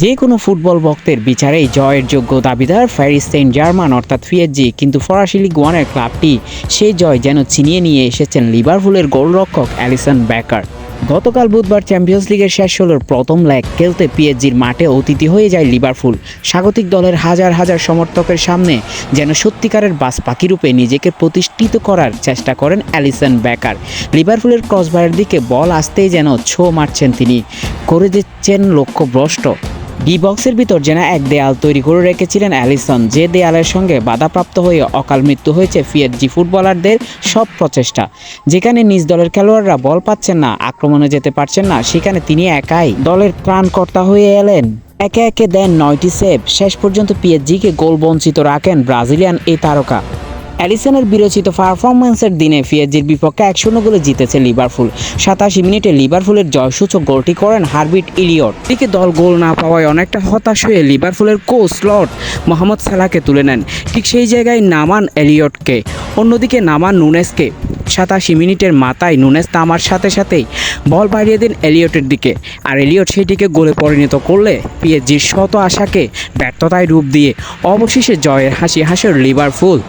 যে কোনো ফুটবল ভক্তের বিচারেই জয়ের যোগ্য দাবিদার প্যারিস সেন্ট জার্মান অর্থাৎ পিএসজি, কিন্তু ফরাসি লিগ ওয়ানের ক্লাবটি সেই জয় যেন ছিনিয়ে নিয়ে এসেছেন লিভারপুলের গোলরক্ষক অ্যালিসন বেকার। গতকাল বুধবার চ্যাম্পিয়ন্স লিগের শেষ ষোলোর প্রথম লেগ খেলতে পিএসজির মাঠে অতিথি হয়ে যায় লিভারপুল। স্বাগতিক দলের হাজার হাজার সমর্থকের সামনে যেন সত্যিকারের বাস পাখি রূপে নিজেকে প্রতিষ্ঠিত করার চেষ্টা করেন অ্যালিসন বেকার। লিভারপুলের ক্রসবারের দিকে বল আসতেই যেন ছো মারছেন তিনি, করে দিচ্ছেন লক্ষ্যভ্রষ্ট। ডি বক্সের ভিতর যেন এক দেয়াল তৈরি করে রেখেছিলেন অ্যালিসন, যে দেয়ালের সঙ্গে বাধাপ্রাপ্ত হয়ে অকাল মৃত্যু হয়েছে পিএসজি ফুটবলারদের সব প্রচেষ্টা। যেখানে নিজ দলের খেলোয়াড়রা বল পাচ্ছেন না, আক্রমণে যেতে পারছেন না, সেখানে তিনি একাই দলের ত্রাণকর্তা হয়ে এলেন। একে একে দেন 9টি সেভ, শেষ পর্যন্ত পিএসজিকে গোল বঞ্চিত রাখেন ব্রাজিলিয়ান এই তারকা। অ্যালিসনের বিরচিত পারফরম্যান্সের দিনে পিএসজির বিপক্ষে 1-0 গোলে জিতেছে লিভারপুল। 87 মিনিটে লিভারপুলের জয়সূচক গোলটি করেন হার্ভিট ইলিয়ট। এদিকে দল গোল না পাওয়ায় অনেকটা হতাশ হয়ে লিভারপুলের কোচ লর্ড মোহাম্মদ সালাহকে তুলে নেন, ঠিক সেই জায়গায় নামান এলিয়টকে, অন্যদিকে নামান নুনেসকে। 87 মিনিটের মাথায় নুনেস নামার সাথে সাথেই বল বাড়িয়ে দেন এলিয়টের দিকে, আর এলিয়ট সেটিকে গোলে পরিণত করলে পিএসজির শত আশাকে ব্যর্থতায় রূপ দিয়ে অবশেষে জয়ের হাসি হাসের লিভারপুল।